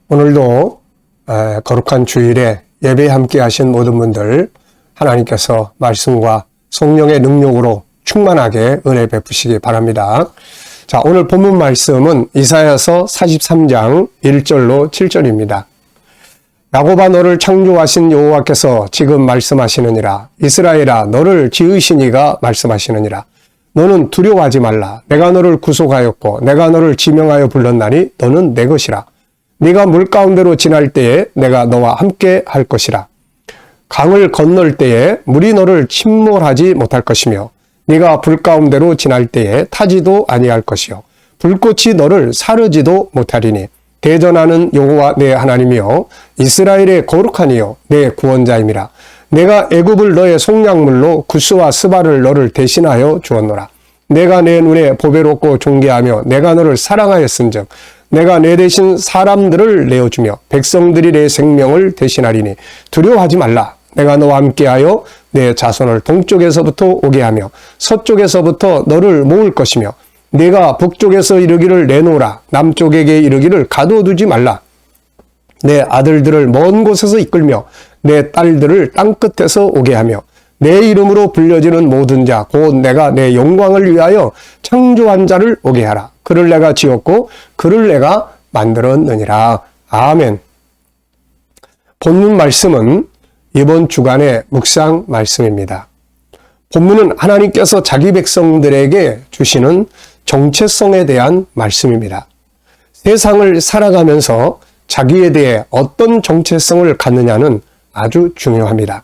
오늘도 거룩한 주일에 예배에 함께 하신 모든 분들 하나님께서 말씀과 성령의 능력으로 충만하게 은혜 베푸시기 바랍니다. 자, 오늘 본문 말씀은 이사야서 43장 1절로 7절입니다. 야곱아 너를 창조하신 여호와께서 지금 말씀하시느니라. 이스라엘아 너를 지으신 이가 말씀하시느니라. 너는 두려워하지 말라. 내가 너를 구속하였고 내가 너를 지명하여 불렀나니 너는 내 것이라. 네가 물 가운데로 지날 때에 내가 너와 함께 할 것이라. 강을 건널 때에 물이 너를 침몰하지 못할 것이며 네가 불 가운데로 지날 때에 타지도 아니할 것이요 불꽃이 너를 사르지도 못하리니 대전하는 여호와 내 하나님이여 이스라엘의 거룩한 이여 내 구원자임이라. 내가 애굽을 너의 속량물로 구스와 스바를 너를 대신하여 주었노라. 내가 내 눈에 보배롭고 존귀하며 내가 너를 사랑하였은즉 내가 내 대신 사람들을 내어주며 백성들이 내 생명을 대신하리니 두려워하지 말라. 내가 너와 함께하여 내 자손을 동쪽에서부터 오게 하며 서쪽에서부터 너를 모을 것이며 네가 북쪽에서 이르기를 내놓으라. 남쪽에게 이르기를 가둬두지 말라. 내 아들들을 먼 곳에서 이끌며 내 딸들을 땅끝에서 오게 하며 내 이름으로 불려지는 모든 자 곧 내가 내 영광을 위하여 창조한 자를 오게 하라. 그를 내가 지었고 그를 내가 만들었느니라. 아멘. 본문 말씀은 이번 주간의 묵상 말씀입니다. 본문은 하나님께서 자기 백성들에게 주시는 정체성에 대한 말씀입니다. 세상을 살아가면서 자기에 대해 어떤 정체성을 갖느냐는 아주 중요합니다.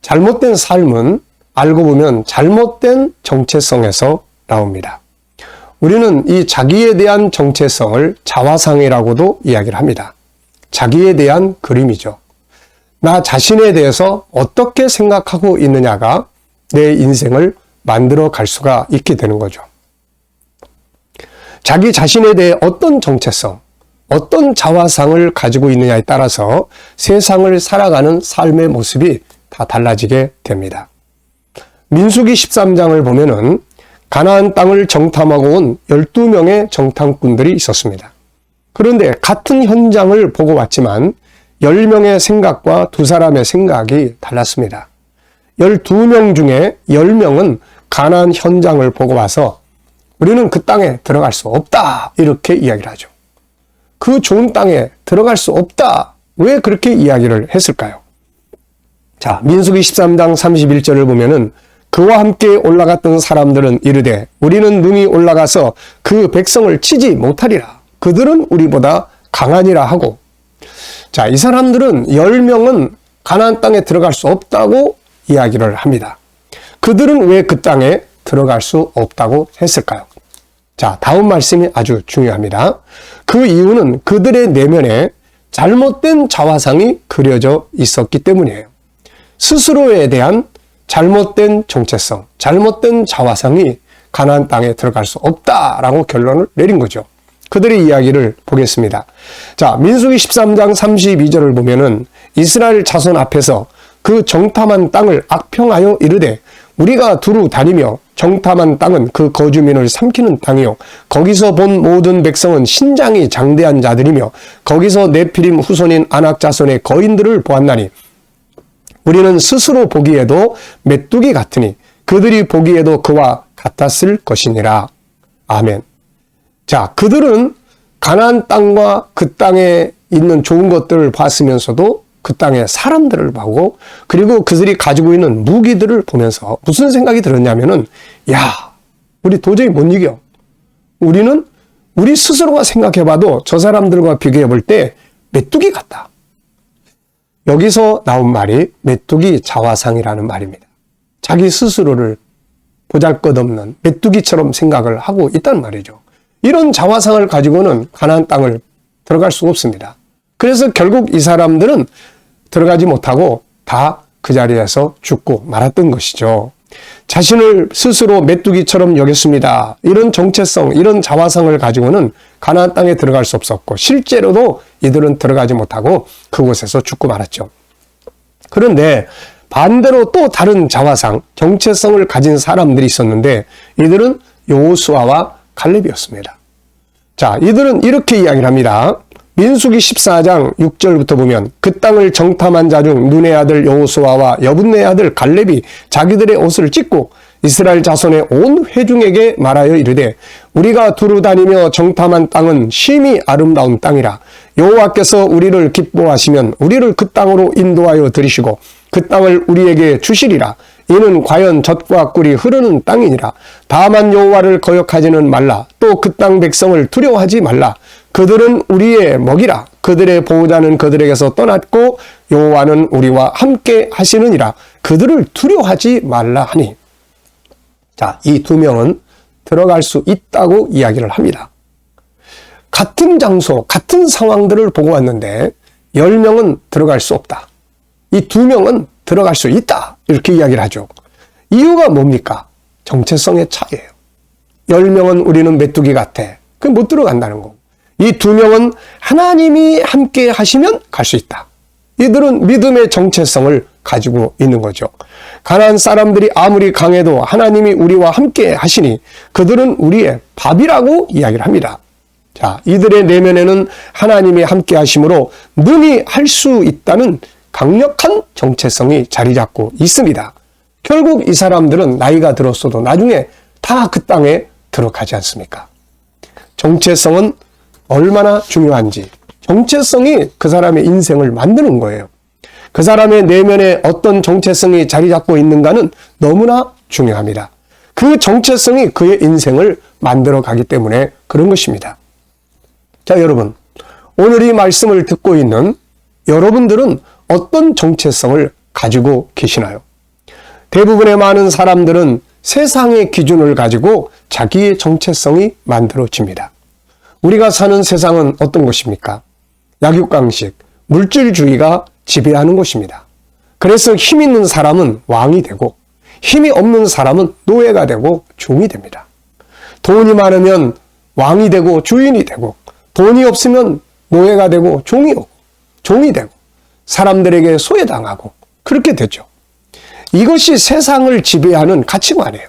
잘못된 삶은 알고 보면 잘못된 정체성에서 나옵니다. 우리는 이 자기에 대한 정체성을 자화상이라고도 이야기를 합니다. 자기에 대한 그림이죠. 나 자신에 대해서 어떻게 생각하고 있느냐가 내 인생을 만들어 갈 수가 있게 되는 거죠. 자기 자신에 대해 어떤 정체성, 어떤 자화상을 가지고 있느냐에 따라서 세상을 살아가는 삶의 모습이 다 달라지게 됩니다. 민수기 13장을 보면은 가나안 땅을 정탐하고 온 12명의 정탐꾼들이 있었습니다. 그런데 같은 현장을 보고 왔지만 10명의 생각과 두 사람의 생각이 달랐습니다. 12명 중에 10명은 가나안 현장을 보고 와서 우리는 그 땅에 들어갈 수 없다 이렇게 이야기를 하죠. 그 좋은 땅에 들어갈 수 없다. 왜 그렇게 이야기를 했을까요? 자, 민수기 13장 31절을 보면은 그와 함께 올라갔던 사람들은 이르되 우리는 능히 올라가서 그 백성을 치지 못하리라. 그들은 우리보다 강하니라 하고. 자, 이 사람들은 10명은 가나안 땅에 들어갈 수 없다고 이야기를 합니다. 그들은 왜 그 땅에 들어갈 수 없다고 했을까요? 자, 다음 말씀이 아주 중요합니다. 그 이유는 그들의 내면에 잘못된 자화상이 그려져 있었기 때문이에요. 스스로에 대한 잘못된 정체성, 잘못된 자화상이 가나안 땅에 들어갈 수 없다라고 결론을 내린 거죠. 그들의 이야기를 보겠습니다. 자, 민수기 13장 32절을 보면은 이스라엘 자손 앞에서 그 정탐한 땅을 악평하여 이르되 우리가 두루 다니며 정탐한 땅은 그 거주민을 삼키는 땅이요 거기서 본 모든 백성은 신장이 장대한 자들이며 거기서 네피림 후손인 아낙 자손의 거인들을 보았나니 우리는 스스로 보기에도 메뚜기 같으니 그들이 보기에도 그와 같았을 것이니라. 아멘. 자, 그들은 가나안 땅과 그 땅에 있는 좋은 것들을 봤으면서도 그 땅의 사람들을 보고 그리고 그들이 가지고 있는 무기들을 보면서 무슨 생각이 들었냐면은 야, 우리 도저히 못 이겨. 우리는 우리 스스로가 생각해봐도 저 사람들과 비교해 볼 때 메뚜기 같다. 여기서 나온 말이 메뚜기 자화상이라는 말입니다. 자기 스스로를 보잘것없는 메뚜기처럼 생각을 하고 있다는 말이죠. 이런 자화상을 가지고는 가나안 땅을 들어갈 수가 없습니다. 그래서 결국 이 사람들은 들어가지 못하고 다 그 자리에서 죽고 말았던 것이죠. 자신을 스스로 메뚜기처럼 여겼습니다. 이런 정체성, 이런 자화상을 가지고는 가나안 땅에 들어갈 수 없었고 실제로도 이들은 들어가지 못하고 그곳에서 죽고 말았죠. 그런데 반대로 또 다른 자화상, 정체성을 가진 사람들이 있었는데 이들은 여호수아와 갈렙이었습니다. 자, 이들은 이렇게 이야기를 합니다. 민수기 14장 6절부터 보면 그 땅을 정탐한 자 중 눈의 아들 여호수아와 여분의 아들 갈렙이 자기들의 옷을 찢고 이스라엘 자손의 온 회중에게 말하여 이르되 우리가 두루 다니며 정탐한 땅은 심히 아름다운 땅이라 여호와께서 우리를 기뻐하시면 우리를 그 땅으로 인도하여 들이시고 그 땅을 우리에게 주시리라. 이는 과연 젖과 꿀이 흐르는 땅이니라. 다만 여호와를 거역하지는 말라. 또 그 땅 백성을 두려워하지 말라. 그들은 우리의 먹이라. 그들의 보호자는 그들에게서 떠났고 여호와는 우리와 함께 하시느니라. 그들을 두려워하지 말라 하니. 자, 이 두 명은 들어갈 수 있다고 이야기를 합니다. 같은 장소, 같은 상황들을 보고 왔는데 10명은 들어갈 수 없다. 이 두 명은 들어갈 수 있다. 이렇게 이야기를 하죠. 이유가 뭡니까? 정체성의 차이예요. 10명은 우리는 메뚜기 같아. 그럼 못 들어간다는 거고. 이 두 명은 하나님이 함께 하시면 갈 수 있다. 이들은 믿음의 정체성을 가지고 있는 거죠. 가나안 사람들이 아무리 강해도 하나님이 우리와 함께 하시니 그들은 우리의 밥이라고 이야기를 합니다. 자, 이들의 내면에는 하나님이 함께 하심으로 능히 할 수 있다는 강력한 정체성이 자리 잡고 있습니다. 결국 이 사람들은 나이가 들었어도 나중에 다 그 땅에 들어가지 않습니까? 정체성은 얼마나 중요한지, 정체성이 그 사람의 인생을 만드는 거예요. 그 사람의 내면에 어떤 정체성이 자리 잡고 있는가는 너무나 중요합니다. 그 정체성이 그의 인생을 만들어 가기 때문에 그런 것입니다. 자, 여러분, 오늘 이 말씀을 듣고 있는 여러분들은 어떤 정체성을 가지고 계시나요? 대부분의 많은 사람들은 세상의 기준을 가지고 자기의 정체성이 만들어집니다. 우리가 사는 세상은 어떤 것입니까? 약육강식, 물질주의가 지배하는 것입니다. 그래서 힘 있는 사람은 왕이 되고 힘이 없는 사람은 노예가 되고 종이 됩니다. 돈이 많으면 왕이 되고 주인이 되고 돈이 없으면 노예가 되고 종이 되고 사람들에게 소외당하고 그렇게 되죠. 이것이 세상을 지배하는 가치관이에요.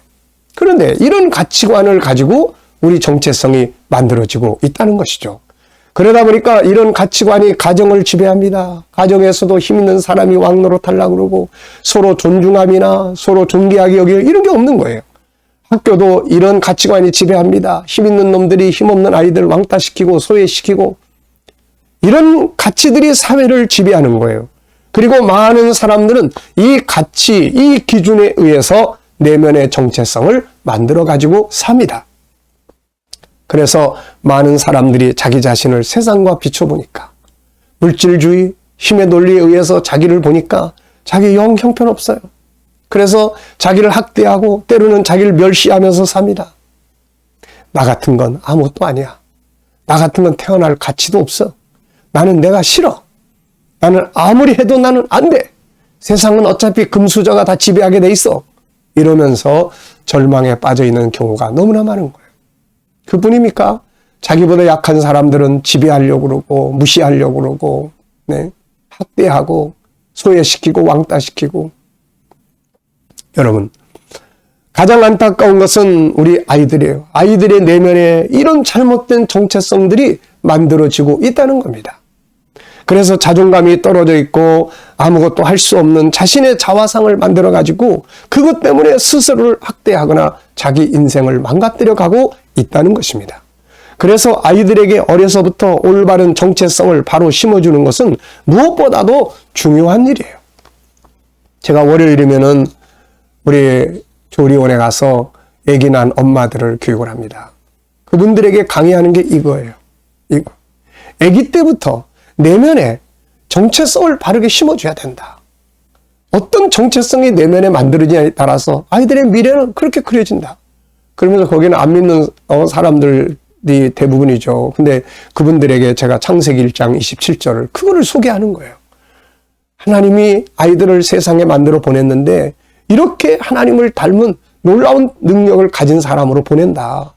그런데 이런 가치관을 가지고 우리 정체성이 만들어지고 있다는 것이죠. 그러다 보니까 이런 가치관이 가정을 지배합니다. 가정에서도 힘 있는 사람이 왕 노릇하려고 그러고 서로 존중함이나 서로 존귀하게 여기고 이런 게 없는 거예요. 학교도 이런 가치관이 지배합니다. 힘 있는 놈들이 힘없는 아이들 왕따시키고 소외시키고 이런 가치들이 사회를 지배하는 거예요. 그리고 많은 사람들은 이 가치, 이 기준에 의해서 내면의 정체성을 만들어 가지고 삽니다. 그래서 많은 사람들이 자기 자신을 세상과 비춰보니까 물질주의, 힘의 논리에 의해서 자기를 보니까 자기 영 형편없어요. 그래서 자기를 학대하고 때로는 자기를 멸시하면서 삽니다. 나 같은 건 아무것도 아니야. 나 같은 건 태어날 가치도 없어. 나는 내가 싫어. 나는 아무리 해도 나는 안 돼. 세상은 어차피 금수저가 다 지배하게 돼 있어. 이러면서 절망에 빠져 있는 경우가 너무나 많은 거예요. 그뿐입니까? 자기보다 약한 사람들은 지배하려고 그러고 무시하려고 그러고 학대하고 소외시키고 왕따시키고. 여러분, 가장 안타까운 것은 우리 아이들이에요. 아이들의 내면에 이런 잘못된 정체성들이 만들어지고 있다는 겁니다. 그래서 자존감이 떨어져 있고 아무것도 할 수 없는 자신의 자화상을 만들어 가지고 그것 때문에 스스로를 학대하거나 자기 인생을 망가뜨려 가고 있다는 것입니다. 그래서 아이들에게 어려서부터 올바른 정체성을 바로 심어주는 것은 무엇보다도 중요한 일이에요. 제가 월요일이면은 우리 조리원에 가서 아기 난 엄마들을 교육을 합니다. 그분들에게 강의하는 게 이거예요. 이거. 아기 때부터 내면에 정체성을 바르게 심어줘야 된다. 어떤 정체성이 내면에 만들어지냐에 따라서 아이들의 미래는 그렇게 그려진다. 그러면서 거기는 안 믿는 사람들이 대부분이죠. 근데 그분들에게 제가 창세기 1장 27절을 그거를 소개하는 거예요. 하나님이 아이들을 세상에 만들어 보냈는데 이렇게 하나님을 닮은 놀라운 능력을 가진 사람으로 보낸다.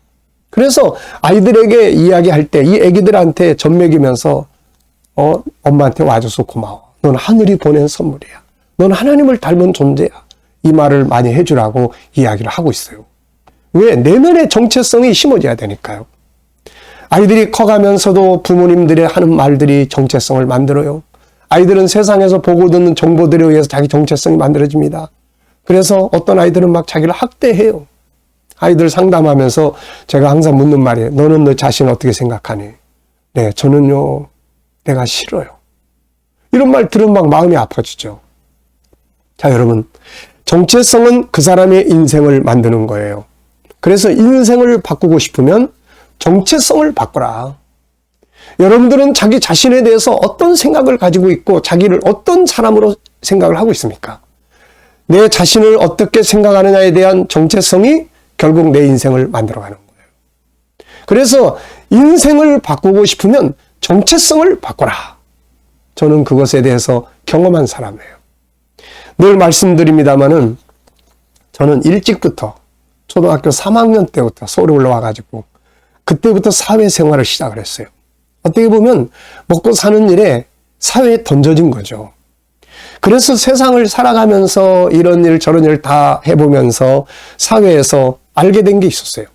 그래서 아이들에게 이야기할 때 이 아기들한테 젖먹이면서 엄마한테 와줘서 고마워. 넌 하늘이 보낸 선물이야. 넌 하나님을 닮은 존재야. 이 말을 많이 해주라고 이야기를 하고 있어요. 왜? 내면의 정체성이 심어져야 되니까요. 아이들이 커가면서도 부모님들의 하는 말들이 정체성을 만들어요. 아이들은 세상에서 보고 듣는 정보들에 의해서 자기 정체성이 만들어집니다. 그래서 어떤 아이들은 막 자기를 학대해요. 아이들 상담하면서 제가 항상 묻는 말이에요. 너는 너 자신 어떻게 생각하니? 네, 저는요, 내가 싫어요. 이런 말 들으면 막 마음이 아파지죠. 자, 여러분, 정체성은 그 사람의 인생을 만드는 거예요. 그래서 인생을 바꾸고 싶으면 정체성을 바꾸라. 여러분들은 자기 자신에 대해서 어떤 생각을 가지고 있고 자기를 어떤 사람으로 생각을 하고 있습니까? 내 자신을 어떻게 생각하느냐에 대한 정체성이 결국 내 인생을 만들어가는 거예요. 그래서 인생을 바꾸고 싶으면 정체성을 바꿔라. 저는 그것에 대해서 경험한 사람이에요. 늘 말씀드립니다마는 저는 일찍부터 초등학교 3학년 때부터 서울에 올라와가지고 그때부터 사회생활을 시작을 했어요. 어떻게 보면 먹고 사는 일에 사회에 던져진 거죠. 그래서 세상을 살아가면서 이런 일 저런 일 다 해보면서 사회에서 알게 된 게 있었어요.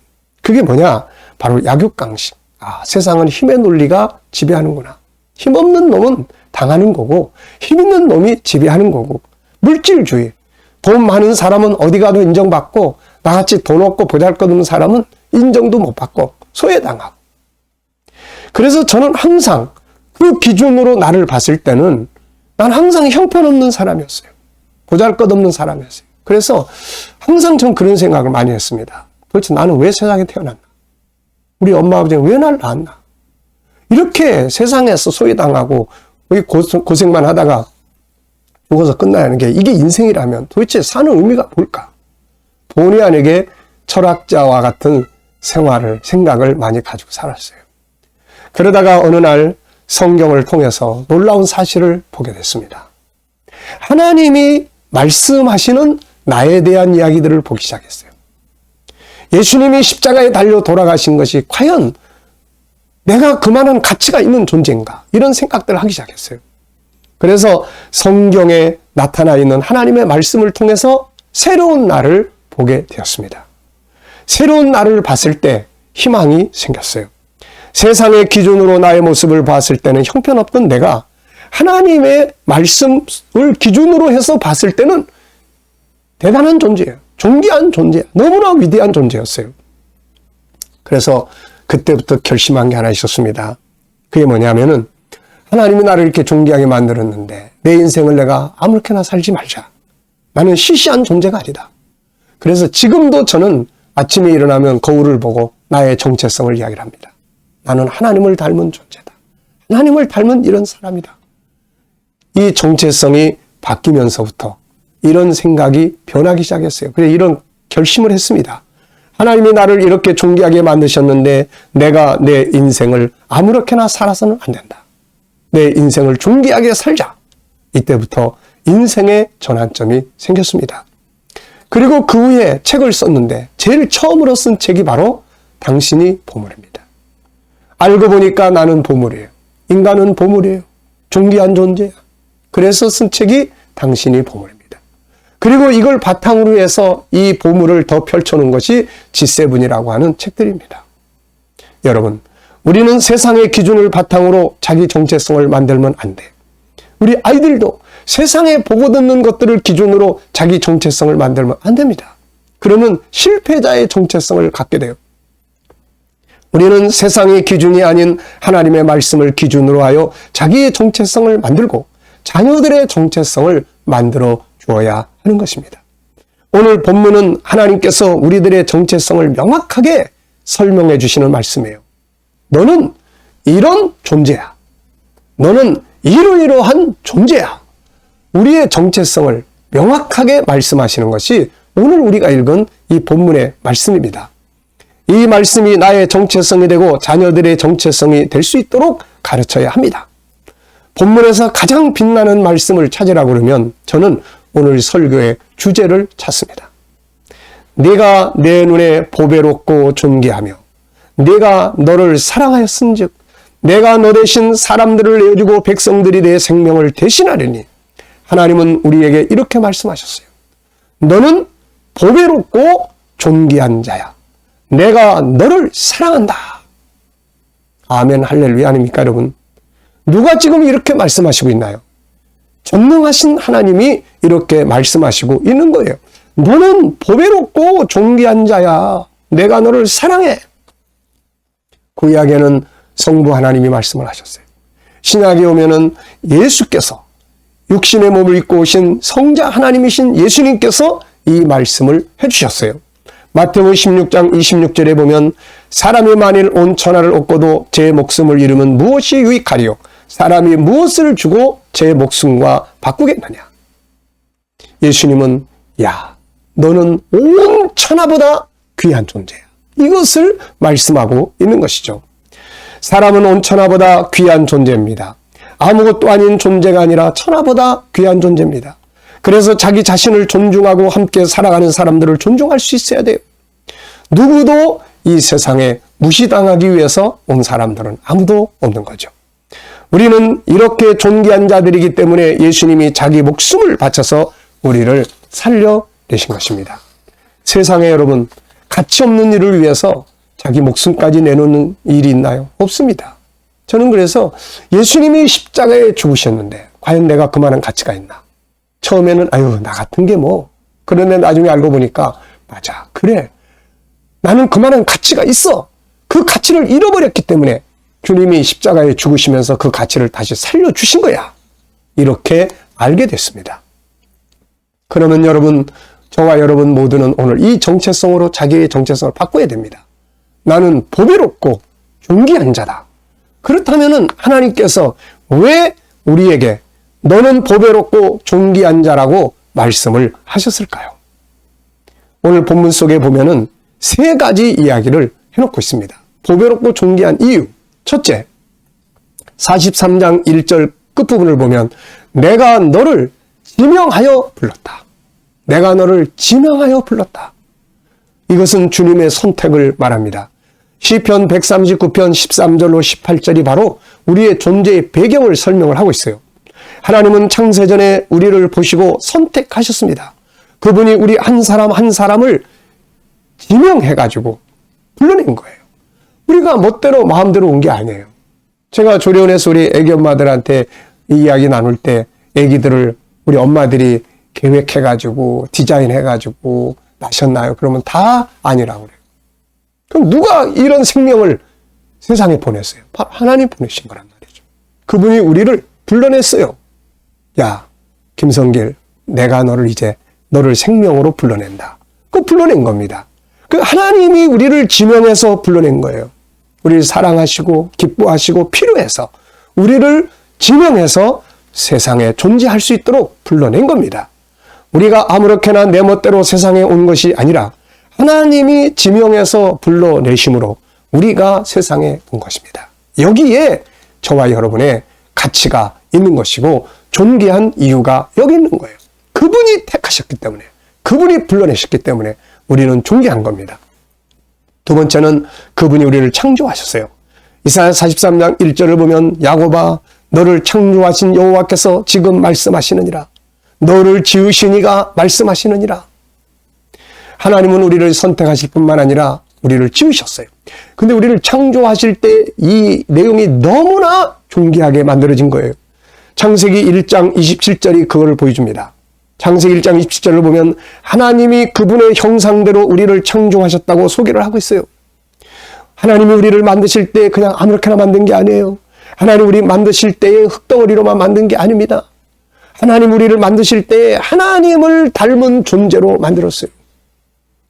그게 뭐냐? 바로 약육강식. 아, 세상은 힘의 논리가 지배하는구나. 힘없는 놈은 당하는 거고 힘 있는 놈이 지배하는 거고 물질주의. 돈 많은 사람은 어디 가도 인정받고 나같이 돈 없고 보잘것없는 사람은 인정도 못 받고 소외당하고. 그래서 저는 항상 그 기준으로 나를 봤을 때는 난 항상 형편없는 사람이었어요. 보잘것없는 사람이었어요. 그래서 항상 전 그런 생각을 많이 했습니다. 도대체 나는 왜 세상에 태어났나? 우리 엄마 아버지는 왜 나를 낳았나? 이렇게 세상에서 소외당하고 고생만 하다가 죽어서 끝나는 게 이게 인생이라면 도대체 사는 의미가 뭘까? 본의 아니게 철학자와 같은 생각을 많이 가지고 살았어요. 그러다가 어느 날 성경을 통해서 놀라운 사실을 보게 됐습니다. 하나님이 말씀하시는 나에 대한 이야기들을 보기 시작했어요. 예수님이 십자가에 달려 돌아가신 것이 과연 내가 그만한 가치가 있는 존재인가? 이런 생각들을 하기 시작했어요. 그래서 성경에 나타나 있는 하나님의 말씀을 통해서 새로운 나를 보게 되었습니다. 새로운 나를 봤을 때 희망이 생겼어요. 세상의 기준으로 나의 모습을 봤을 때는 형편없던 내가 하나님의 말씀을 기준으로 해서 봤을 때는 대단한 존재예요. 존귀한 존재, 너무나 위대한 존재였어요. 그래서 그때부터 결심한 게 하나 있었습니다. 그게 뭐냐면은 하나님이 나를 이렇게 존귀하게 만들었는데 내 인생을 내가 아무렇게나 살지 말자. 나는 시시한 존재가 아니다. 그래서 지금도 저는 아침에 일어나면 거울을 보고 나의 정체성을 이야기를 합니다. 나는 하나님을 닮은 존재다. 하나님을 닮은 이런 사람이다. 이 정체성이 바뀌면서부터 이런 생각이 변하기 시작했어요. 그래서 이런 결심을 했습니다. 하나님이 나를 이렇게 존귀하게 만드셨는데 내가 내 인생을 아무렇게나 살아서는 안 된다. 내 인생을 존귀하게 살자. 이때부터 인생의 전환점이 생겼습니다. 그리고 그 후에 책을 썼는데 제일 처음으로 쓴 책이 바로 당신이 보물입니다. 알고 보니까 나는 보물이에요. 인간은 보물이에요. 존귀한 존재야. 그래서 쓴 책이 당신이 보물입니다. 그리고 이걸 바탕으로 해서 이 보물을 더 펼쳐놓은 것이 G7이라고 하는 책들입니다. 여러분, 우리는 세상의 기준을 바탕으로 자기 정체성을 만들면 안 돼. 우리 아이들도 세상에 보고 듣는 것들을 기준으로 자기 정체성을 만들면 안 됩니다. 그러면 실패자의 정체성을 갖게 돼요. 우리는 세상의 기준이 아닌 하나님의 말씀을 기준으로 하여 자기의 정체성을 만들고 자녀들의 정체성을 만들어 주어야 하는 것입니다. 오늘 본문은 하나님께서 우리들의 정체성을 명확하게 설명해 주시는 말씀이에요. 너는 이런 존재야. 너는 이러이러한 존재야. 우리의 정체성을 명확하게 말씀하시는 것이 오늘 우리가 읽은 이 본문의 말씀입니다. 이 말씀이 나의 정체성이 되고 자녀들의 정체성이 될 수 있도록 가르쳐야 합니다. 본문에서 가장 빛나는 말씀을 찾으라고 그러면 저는 오늘 설교의 주제를 찾습니다. 네가 내 눈에 보배롭고 존귀하며 네가 너를 사랑하였은즉 내가 너 대신 사람들을 내어주고 백성들이 내 생명을 대신하려니 하나님은 우리에게 이렇게 말씀하셨어요. 너는 보배롭고 존귀한 자야. 내가 너를 사랑한다. 아멘 할렐루야 아닙니까 여러분? 누가 지금 이렇게 말씀하시고 있나요? 전능하신 하나님이 이렇게 말씀하시고 있는 거예요. 너는 보배롭고 존귀한 자야. 내가 너를 사랑해. 구약에는 성부 하나님이 말씀을 하셨어요. 신약에 오면은 예수께서 육신의 몸을 입고 오신 성자 하나님이신 예수님께서 이 말씀을 해주셨어요. 마태복음 16장 26절에 보면 사람이 만일 온 천하를 얻고도 제 목숨을 잃으면 무엇이 유익하리요? 사람이 무엇을 주고 제 목숨과 바꾸겠느냐? 예수님은 야, 너는 온 천하보다 귀한 존재야. 이것을 말씀하고 있는 것이죠. 사람은 온 천하보다 귀한 존재입니다. 아무것도 아닌 존재가 아니라 천하보다 귀한 존재입니다. 그래서 자기 자신을 존중하고 함께 살아가는 사람들을 존중할 수 있어야 돼요. 누구도 이 세상에 무시당하기 위해서 온 사람들은 아무도 없는 거죠. 우리는 이렇게 존귀한 자들이기 때문에 예수님이 자기 목숨을 바쳐서 우리를 살려내신 것입니다. 세상에 여러분, 가치 없는 일을 위해서 자기 목숨까지 내놓는 일이 있나요? 없습니다. 저는 그래서 예수님이 십자가에 죽으셨는데 과연 내가 그만한 가치가 있나? 처음에는 아유 나 같은 게 뭐. 그런데 나중에 알고 보니까 맞아, 그래. 나는 그만한 가치가 있어. 그 가치를 잃어버렸기 때문에 주님이 십자가에 죽으시면서 그 가치를 다시 살려주신 거야. 이렇게 알게 됐습니다. 그러면 여러분, 저와 여러분 모두는 오늘 이 정체성으로 자기의 정체성을 바꿔야 됩니다. 나는 보배롭고 존귀한 자다. 그렇다면 하나님께서 왜 우리에게 너는 보배롭고 존귀한 자라고 말씀을 하셨을까요? 오늘 본문 속에 보면은 세 가지 이야기를 해놓고 있습니다. 보배롭고 존귀한 이유. 첫째, 43장 1절 끝부분을 보면 내가 너를 지명하여 불렀다. 내가 너를 지명하여 불렀다. 이것은 주님의 선택을 말합니다. 시편 139편 13절로 18절이 바로 우리의 존재의 배경을 설명을 하고 있어요. 하나님은 창세전에 우리를 보시고 선택하셨습니다. 그분이 우리 한 사람 한 사람을 지명해가지고 불러낸 거예요. 우리가 멋대로 마음대로 온 게 아니에요. 제가 조련에서 우리 애기 엄마들한테 이 이야기 나눌 때 애기들을 우리 엄마들이 계획해가지고 디자인해가지고 나셨나요? 그러면 다 아니라고 그래요. 그럼 누가 이런 생명을 세상에 보냈어요? 바로 하나님 보내신 거란 말이죠. 그분이 우리를 불러냈어요. 야, 김성길, 내가 너를 생명으로 불러낸다. 그 불러낸 겁니다. 그 하나님이 우리를 지명해서 불러낸 거예요. 우리를 사랑하시고 기뻐하시고 필요해서 우리를 지명해서 세상에 존재할 수 있도록 불러낸 겁니다. 우리가 아무렇게나 내 멋대로 세상에 온 것이 아니라 하나님이 지명해서 불러내심으로 우리가 세상에 온 것입니다. 여기에 저와 여러분의 가치가 있는 것이고 존귀한 이유가 여기 있는 거예요. 그분이 택하셨기 때문에, 그분이 불러내셨기 때문에 우리는 존귀한 겁니다. 두 번째는 그분이 우리를 창조하셨어요. 이사야 43장 1절을 보면 야곱아, 너를 창조하신 여호와께서 지금 말씀하시느니라. 너를 지으신 이가 말씀하시느니라. 하나님은 우리를 선택하실 뿐만 아니라 우리를 지으셨어요. 근데 우리를 창조하실 때 이 내용이 너무나 존귀하게 만들어진 거예요. 창세기 1장 27절이 그거를 보여줍니다. 창세기 1장 27절을 보면 하나님이 그분의 형상대로 우리를 창조하셨다고 소개를 하고 있어요. 하나님이 우리를 만드실 때 그냥 아무렇게나 만든 게 아니에요. 하나님 우리 만드실 때에 흙덩어리로만 만든 게 아닙니다. 하나님 우리를 만드실 때 하나님을 닮은 존재로 만들었어요.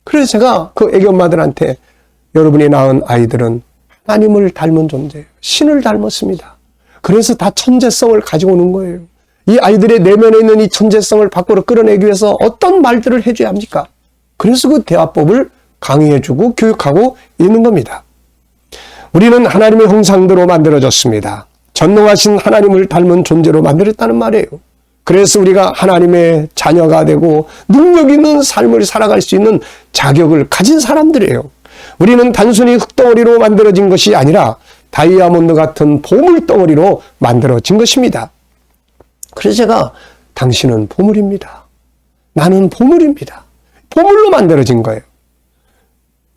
그래서 제가 그 애기 엄마들한테 여러분이 낳은 아이들은 하나님을 닮은 존재예요. 신을 닮았습니다. 그래서 다 천재성을 가지고 오는 거예요. 이 아이들의 내면에 있는 이 천재성을 밖으로 끌어내기 위해서 어떤 말들을 해줘야 합니까? 그래서 그 대화법을 강의해주고 교육하고 있는 겁니다. 우리는 하나님의 형상대로 만들어졌습니다. 전능하신 하나님을 닮은 존재로 만들었다는 말이에요. 그래서 우리가 하나님의 자녀가 되고 능력 있는 삶을 살아갈 수 있는 자격을 가진 사람들이에요. 우리는 단순히 흙덩어리로 만들어진 것이 아니라 다이아몬드 같은 보물덩어리로 만들어진 것입니다. 그래서 제가 당신은 보물입니다. 나는 보물입니다. 보물로 만들어진 거예요.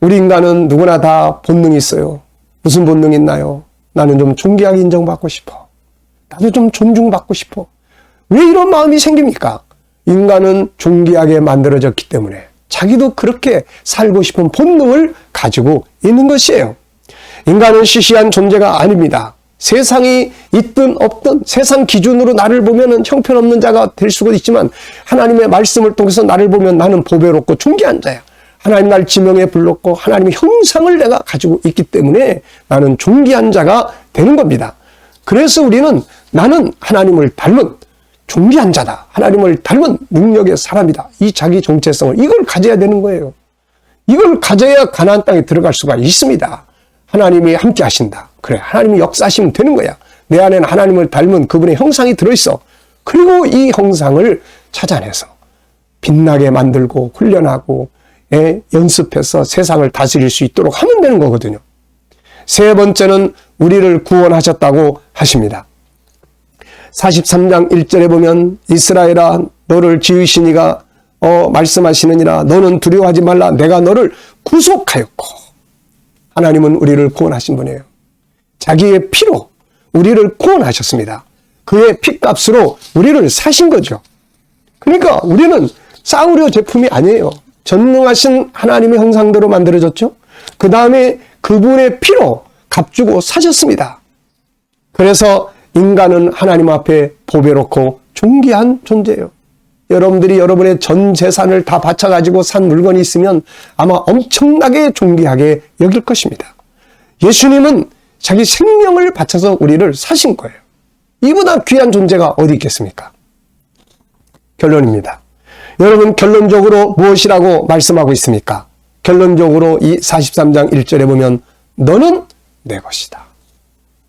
우리 인간은 누구나 다 본능이 있어요. 무슨 본능이 있나요? 나는 좀 존귀하게 인정받고 싶어. 나도 좀 존중받고 싶어. 왜 이런 마음이 생깁니까? 인간은 존귀하게 만들어졌기 때문에 자기도 그렇게 살고 싶은 본능을 가지고 있는 것이에요. 인간은 시시한 존재가 아닙니다. 세상이 있든 없든 세상 기준으로 나를 보면은 형편없는 자가 될 수가 있지만 하나님의 말씀을 통해서 나를 보면 나는 보배롭고 존귀한 자야. 하나님 날 지명에 불렀고 하나님의 형상을 내가 가지고 있기 때문에 나는 존귀한 자가 되는 겁니다. 그래서 우리는 나는 하나님을 닮은 존귀한 자다. 하나님을 닮은 능력의 사람이다. 이 자기 정체성을 이걸 가져야 되는 거예요. 이걸 가져야 가나안 땅에 들어갈 수가 있습니다. 하나님이 함께 하신다. 그래, 하나님이 역사하시면 되는 거야. 내 안에는 하나님을 닮은 그분의 형상이 들어있어. 그리고 이 형상을 찾아내서 빛나게 만들고 훈련하고 연습해서 세상을 다스릴 수 있도록 하면 되는 거거든요. 세 번째는 우리를 구원하셨다고 하십니다. 43장 1절에 보면 이스라엘아 너를 지으신 이가 말씀하시느니라 너는 두려워하지 말라 내가 너를 구속하였고. 하나님은 우리를 구원하신 분이에요. 자기의 피로 우리를 구원하셨습니다. 그의 피값으로 우리를 사신 거죠. 그러니까 우리는 싸우려 제품이 아니에요. 전능하신 하나님의 형상대로 만들어졌죠. 그 다음에 그분의 피로 값주고 사셨습니다. 그래서 인간은 하나님 앞에 보배롭고 존귀한 존재예요. 여러분들이 여러분의 전 재산을 다 바쳐가지고 산 물건이 있으면 아마 엄청나게 존귀하게 여길 것입니다. 예수님은 자기 생명을 바쳐서 우리를 사신 거예요. 이보다 귀한 존재가 어디 있겠습니까? 결론입니다. 여러분 결론적으로 무엇이라고 말씀하고 있습니까? 결론적으로 이 43장 1절에 보면 너는 내 것이다.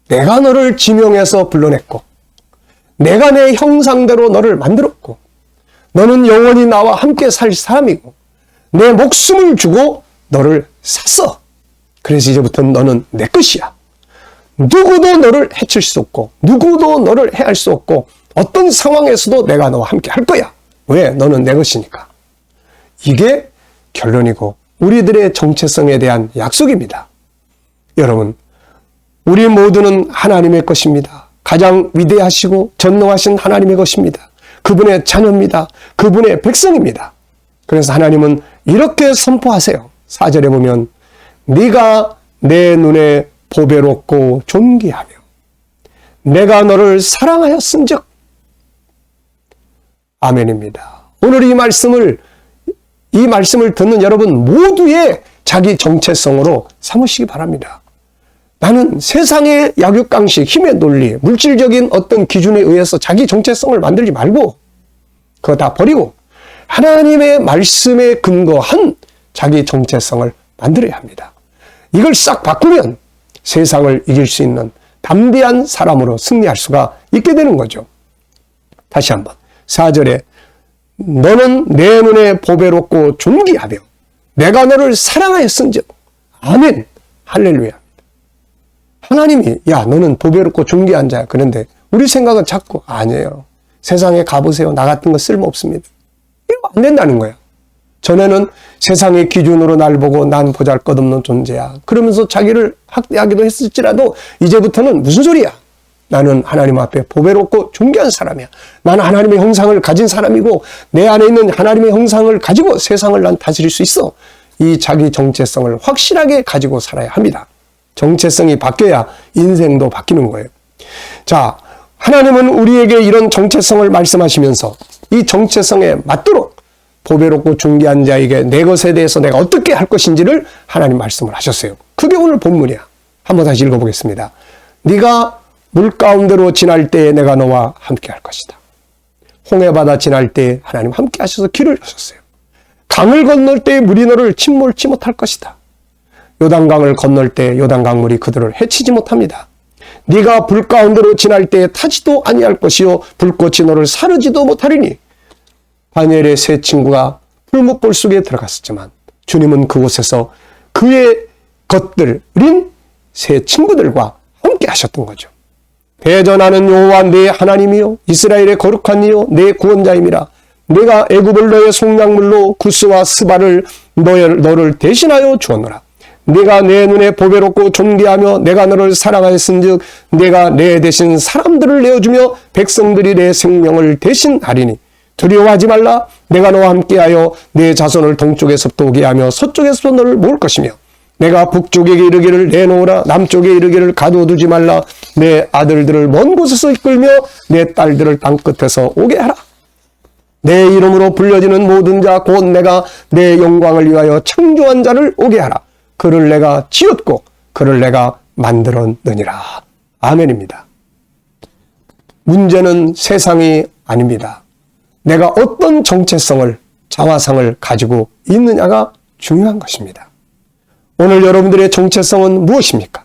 내가 너를 지명해서 불러냈고 내가 내 형상대로 너를 만들었고 너는 영원히 나와 함께 살 사람이고 내 목숨을 주고 너를 샀어. 그래서 이제부터는 너는 내 것이야. 누구도 너를 해칠 수 없고 누구도 너를 해할 수 없고 어떤 상황에서도 내가 너와 함께 할 거야. 왜? 너는 내 것이니까. 이게 결론이고 우리들의 정체성에 대한 약속입니다. 여러분, 우리 모두는 하나님의 것입니다. 가장 위대하시고 전능하신 하나님의 것입니다. 그분의 자녀입니다. 그분의 백성입니다. 그래서 하나님은 이렇게 선포하세요. 4절에 보면 네가 내 눈에 보배롭고 존귀하며 내가 너를 사랑하였은즉. 아멘입니다. 오늘 이 말씀을 듣는 여러분 모두의 자기 정체성으로 삼으시기 바랍니다. 나는 세상의 약육강식, 힘의 논리, 물질적인 어떤 기준에 의해서 자기 정체성을 만들지 말고 그거 다 버리고 하나님의 말씀에 근거한 자기 정체성을 만들어야 합니다. 이걸 싹 바꾸면 세상을 이길 수 있는 담대한 사람으로 승리할 수가 있게 되는 거죠. 다시 한번 4절에 너는 내 눈에 보배롭고 존귀하며 내가 너를 사랑하였은즉. 아멘. 할렐루야. 하나님이 야 너는 보배롭고 존귀한 자야. 그런데 우리 생각은 자꾸 아니에요. 세상에 가보세요. 나 같은 거 쓸모없습니다. 이거 안 된다는 거야. 전에는 세상의 기준으로 날 보고 난 보잘것없는 존재야. 그러면서 자기를 학대하기도 했을지라도 이제부터는 무슨 소리야. 나는 하나님 앞에 보배롭고 존귀한 사람이야. 나는 하나님의 형상을 가진 사람이고 내 안에 있는 하나님의 형상을 가지고 세상을 난 다스릴 수 있어. 이 자기 정체성을 확실하게 가지고 살아야 합니다. 정체성이 바뀌어야 인생도 바뀌는 거예요. 자, 하나님은 우리에게 이런 정체성을 말씀하시면서 이 정체성에 맞도록 보배롭고 존귀한 자에게 내 것에 대해서 내가 어떻게 할 것인지를 하나님 말씀을 하셨어요. 그게 오늘 본문이야. 한번 다시 읽어보겠습니다. 네가 물 가운데로 지날 때에 내가 너와 함께 할 것이다. 홍해바다 지날 때에 하나님 함께 하셔서 길을 여셨어요. 강을 건널 때에 물이 너를 침몰치 못할 것이다. 요단강을 건널 때 요단강물이 그들을 해치지 못합니다. 네가 불 가운데로 지날 때에 타지도 아니할 것이요 불꽃이 너를 사르지도 못하리니. 다니엘의 세 친구가 풀무불 속에 들어갔었지만 주님은 그곳에서 그의 것들인 세 친구들과 함께 하셨던 거죠. 대전하는 여호와 내 하나님이요 이스라엘의 거룩한 이요 내 구원자임이라. 내가 애굽을 너의 속량물로 구스와 스바를 너를 대신하여 주었노라. 네가 내 눈에 보배롭고 존귀하며 내가 너를 사랑하였은즉 내가 내 대신 사람들을 내어주며 백성들이 내 생명을 대신하리니 두려워하지 말라. 내가 너와 함께하여 내 자손을 동쪽에서부터 오게 하며 서쪽에서부터 너를 모을 것이며 내가 북쪽에게 이르기를 내놓으라. 남쪽에 이르기를 가둬두지 말라. 내 아들들을 먼 곳에서 이끌며 내 딸들을 땅끝에서 오게 하라. 내 이름으로 불려지는 모든 자 곧 내가 내 영광을 위하여 창조한 자를 오게 하라. 그를 내가 지었고 그를 내가 만들었느니라. 아멘입니다. 문제는 세상이 아닙니다. 내가 어떤 정체성을, 자화상을 가지고 있느냐가 중요한 것입니다. 오늘 여러분들의 정체성은 무엇입니까?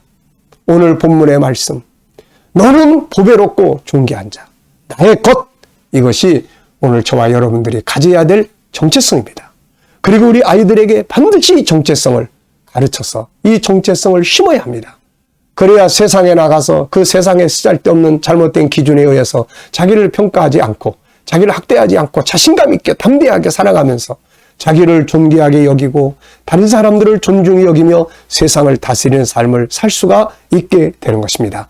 오늘 본문의 말씀, 너는 보배롭고 존귀한 자, 나의 것, 이것이 오늘 저와 여러분들이 가져야 될 정체성입니다. 그리고 우리 아이들에게 반드시 이 정체성을 가르쳐서 이 정체성을 심어야 합니다. 그래야 세상에 나가서 그 세상에 쓰잘데없는 잘못된 기준에 의해서 자기를 평가하지 않고 자기를 학대하지 않고 자신감 있게 담대하게 살아가면서 자기를 존귀하게 여기고 다른 사람들을 존중히 여기며 세상을 다스리는 삶을 살 수가 있게 되는 것입니다.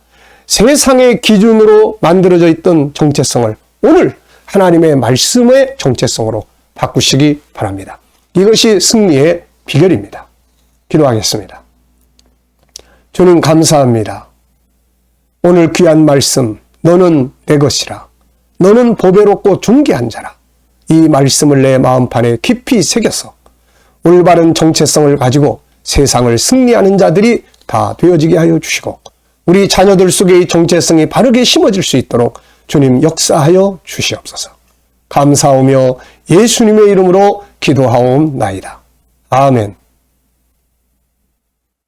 세상의 기준으로 만들어져 있던 정체성을 오늘 하나님의 말씀의 정체성으로 바꾸시기 바랍니다. 이것이 승리의 비결입니다. 기도하겠습니다. 주님 감사합니다. 오늘 귀한 말씀, 너는 내 것이라. 너는 보배롭고 존귀한 자라. 이 말씀을 내 마음판에 깊이 새겨서 올바른 정체성을 가지고 세상을 승리하는 자들이 다 되어지게 하여 주시고 우리 자녀들 속에 이 정체성이 바르게 심어질 수 있도록 주님 역사하여 주시옵소서. 감사하며 예수님의 이름으로 기도하옵나이다. 아멘.